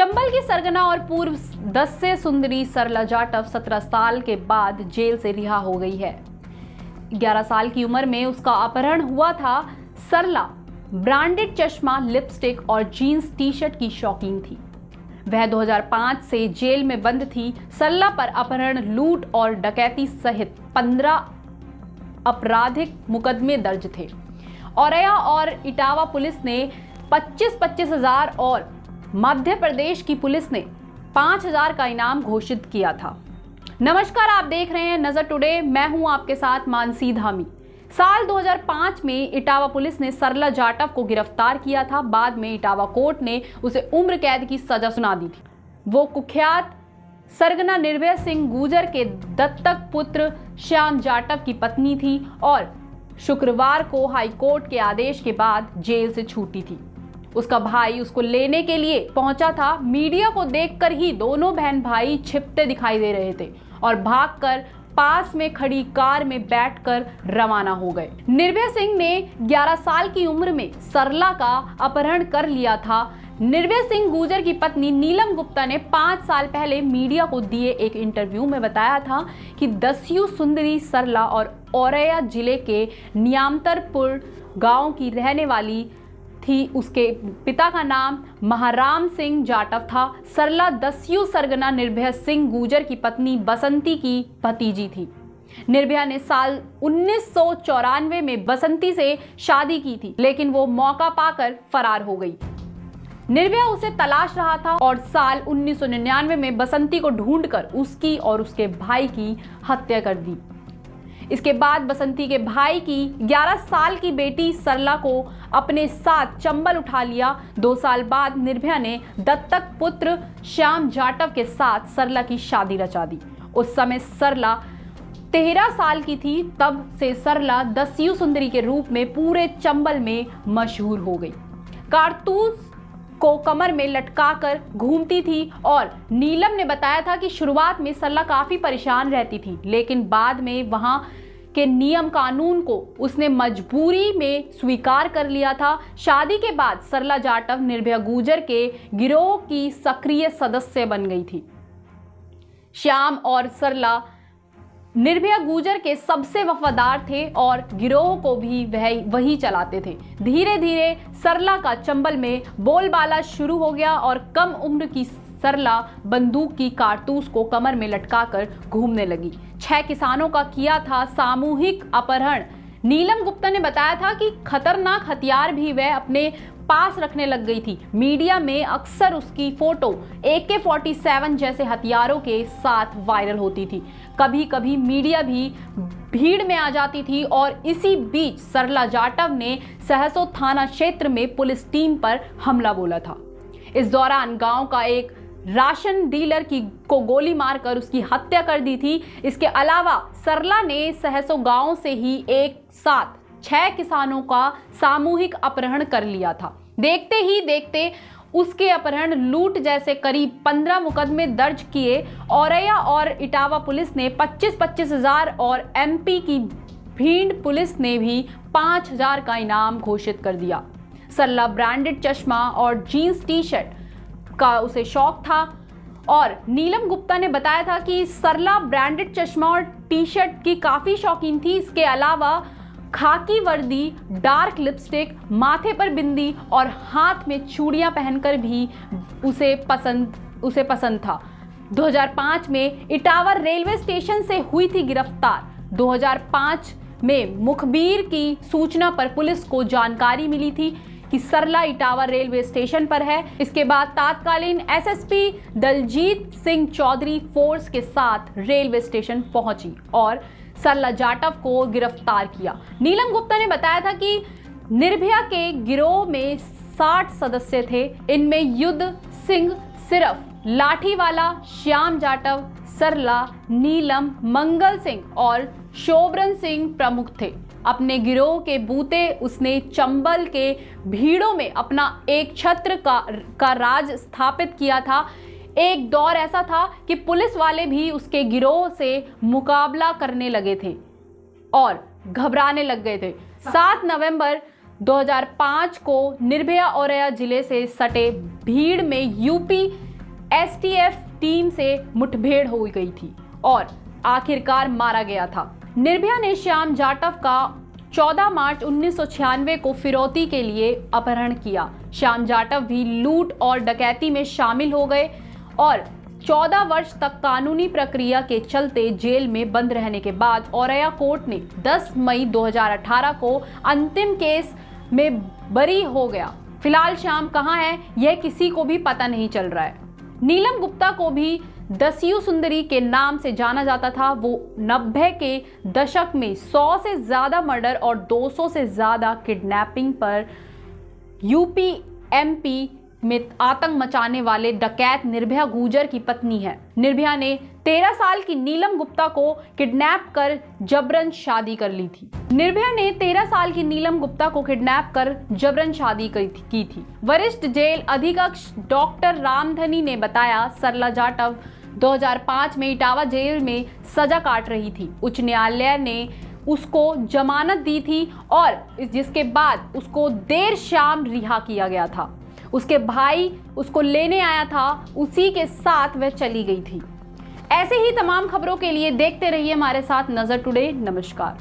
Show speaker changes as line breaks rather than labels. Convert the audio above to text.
चंबल की सरगना और पूर्व 10 से सुंदरी सरला जाटव 17 साल के बाद जेल से रिहा हो गई है। 11 साल की उम्र में उसका अपहरण हुआ था। सरला ब्रांडेड चश्मा, लिपस्टिक और जीन्स टी शर्ट की शौकीन थी। वह 2005 से जेल में बंद थी। सरला पर अपहरण, लूट और डकैती सहित 15 आपराधिक मुकदमे दर्ज थे। औरैया और इटावा पुलिस ने 25-25 हजार और मध्य प्रदेश की पुलिस ने 5,000 का इनाम घोषित किया था। नमस्कार, आप देख रहे हैं नजर टुडे। मैं हूं आपके साथ मानसी धामी। साल 2005 में इटावा पुलिस ने सरला जाटव को गिरफ्तार किया था। बाद में इटावा कोर्ट ने उसे उम्र कैद की सजा सुना दी थी। वो कुख्यात सरगना निर्भय सिंह गुर्जर के दत्तक पुत्र श्याम जाटव की पत्नी थी और शुक्रवार को हाईकोर्ट के आदेश के बाद जेल से छूटी थी। उसका भाई उसको लेने के लिए पहुंचा था। मीडिया को देखकर ही दोनों बहन भाई छिपते दिखाई दे रहे थे और भागकर पास में खड़ी कार में बैठकर रवाना हो गए। निर्भय सिंह ने 11 साल की उम्र में सरला का अपहरण कर लिया था। निर्भय सिंह गुर्जर की पत्नी नीलम गुप्ता ने 5 साल पहले मीडिया को दिए एक इंटरव्यू में बताया था कि दस्यु सुंदरी सरला और औरैया जिले के नियामतरपुर गांव की रहने वाली थी। उसके पिता का नाम महाराम सिंह जाटव था। सरला दस्यु सरगना निर्भय सिंह गुर्जर की पत्नी बसंती की भतीजी थी। निर्भया ने साल 1994 में बसंती से शादी की थी, लेकिन वो मौका पाकर फरार हो गई। निर्भया उसे तलाश रहा था और साल 1999 में बसंती को ढूंढकर उसकी और उसके भाई की हत्या कर दी। इसके बाद बसंती के भाई की 11 साल की बेटी सरला को अपने साथ चंबल उठा लिया। 2 साल बाद निर्भया ने दत्तक पुत्र श्याम जाटव के साथ सरला की शादी रचा दी। उस समय सरला 13 साल की थी। तब से सरला दस्यु सुंदरी के रूप में पूरे चंबल में मशहूर हो गई। कारतूस को कमर में लटकाकर घूमती थी और नीलम ने बताया था कि शुरुआत में सरला काफी परेशान रहती थी, लेकिन बाद में वहां के नियम कानून को उसने मजबूरी में स्वीकार कर लिया था। शादी के बाद सरला जाटव निर्भया गुर्जर के गिरोह की सक्रिय सदस्य बन गई थी। श्याम और सरला निर्भया गुर्जर के सबसे वफादार थे और गिरोह को भी वही चलाते थे। धीरे धीरे सरला का चंबल में बोलबाला शुरू हो गया और कम उम्र की सरला बंदूक की कारतूस को कमर में लटकाकर घूमने लगी। 6 किसानों का किया था सामूहिक अपहरण। नीलम गुप्ता ने बताया था कि खतरनाक हथियार भी वह अपने पास रखने लग गई थी। मीडिया में अक्सर उसकी फोटो AK-47 जैसे हथियारों के साथ वायरल होती थी। कभी कभी मीडिया भी भीड़ में आ जाती थी और इसी बीच सरला जाटव ने सहसो थाना क्षेत्र में पुलिस टीम पर हमला बोला था। इस दौरान गांव का एक राशन डीलर को गोली मारकर उसकी हत्या कर दी थी। इसके अलावा सरला ने सहसो गांव से ही एक साथ 6 किसानों का सामूहिक अपहरण कर लिया था। देखते ही देखते उसके अपहरण, लूट जैसे करीब 15 मुकदमे दर्ज किए। औरैया और इटावा पुलिस ने 25-25 हजार और MP की भीड़ पुलिस ने भी 5,000 का इनाम घोषित कर दिया। सरला ब्रांडेड चश्मा और जीन्स टी शर्ट का उसे शौक था और नीलम गुप्ता ने बताया था कि सरला ब्रांडेड चश्मा और टी शर्ट की काफी शौकीन थी। इसके अलावा खाकी वर्दी, डार्क लिपस्टिक, माथे पर बिंदी और हाथ में चूड़ियां पहनकर भी उसे पसंद था। 2005 में इटावा रेलवे स्टेशन से हुई थी गिरफ्तार। 2005 में मुखबिर की सूचना पर पुलिस को जानकारी मिली थी कि सरला इटावा रेलवे स्टेशन पर है। इसके बाद तात्कालीन SSP दलजीत सिंह चौधरी फोर्स के साथ रेलवे स्टेशन पहुंची और सरला जाटव को गिरफ्तार किया। नीलम गुप्ता ने बताया था कि निर्भया के गिरोह में 60 सदस्य थे। इनमें युद्ध सिंह सिर्फ लाठीवाला, श्याम जाटव, सरला, नीलम, मंगल सिंह और शोभरन सिंह प्रमुख थे। अपने गिरोह के बूते उसने चंबल के भीड़ों में अपना एक छत्र का राज स्थापित किया था। एक दौर ऐसा था कि पुलिस वाले भी उसके गिरोह से मुकाबला करने लगे थे और घबराने लग गए थे। 7 नवंबर 2005 को निर्भया औरैया जिले से सटे भीड़ में यूपी एसटीएफ टीम से मुठभेड़ हो गई थी और आखिरकार मारा गया था। निर्भया ने श्याम जाटव का 14 मार्च 1996 को फिरौती के लिए अपहरण किया। श्याम जाटव भी लूट और डकैती में शामिल हो गए और 14 वर्ष तक कानूनी प्रक्रिया के चलते जेल में बंद रहने के बाद औरैया कोर्ट ने 10 मई 2018 को अंतिम केस में बरी हो गया। फिलहाल श्याम कहां है यह किसी को भी पता नहीं चल रहा है। नीलम गुप्ता को भी दस्यु सुंदरी के नाम से जाना जाता था। वो 90 के दशक में 100 से ज्यादा मर्डर और 200 से ज्यादा किडनैपिंग पर यूपी एमपी में आतंक मचाने वाले डकैत निर्भया गुर्जर की पत्नी है। निर्भया ने 13 साल की नीलम गुप्ता को किडनैप कर जबरन शादी कर ली थी। निर्भया ने 13 साल की नीलम गुप्ता को किडनैप कर जबरन शादी की थी। वरिष्ठ जेल अधीक्षक डॉक्टर रामधनी ने बताया, सरला जाटव 2005 में इटावा जेल में सजा काट रही थी। उच्च न्यायालय ने उसको जमानत दी थी और जिसके बाद उसको देर शाम रिहा किया गया था। उसके भाई उसको लेने आया था, उसी के साथ वह चली गई थी। ऐसे ही तमाम खबरों के लिए देखते रहिए हमारे साथ नजर टुडे। नमस्कार।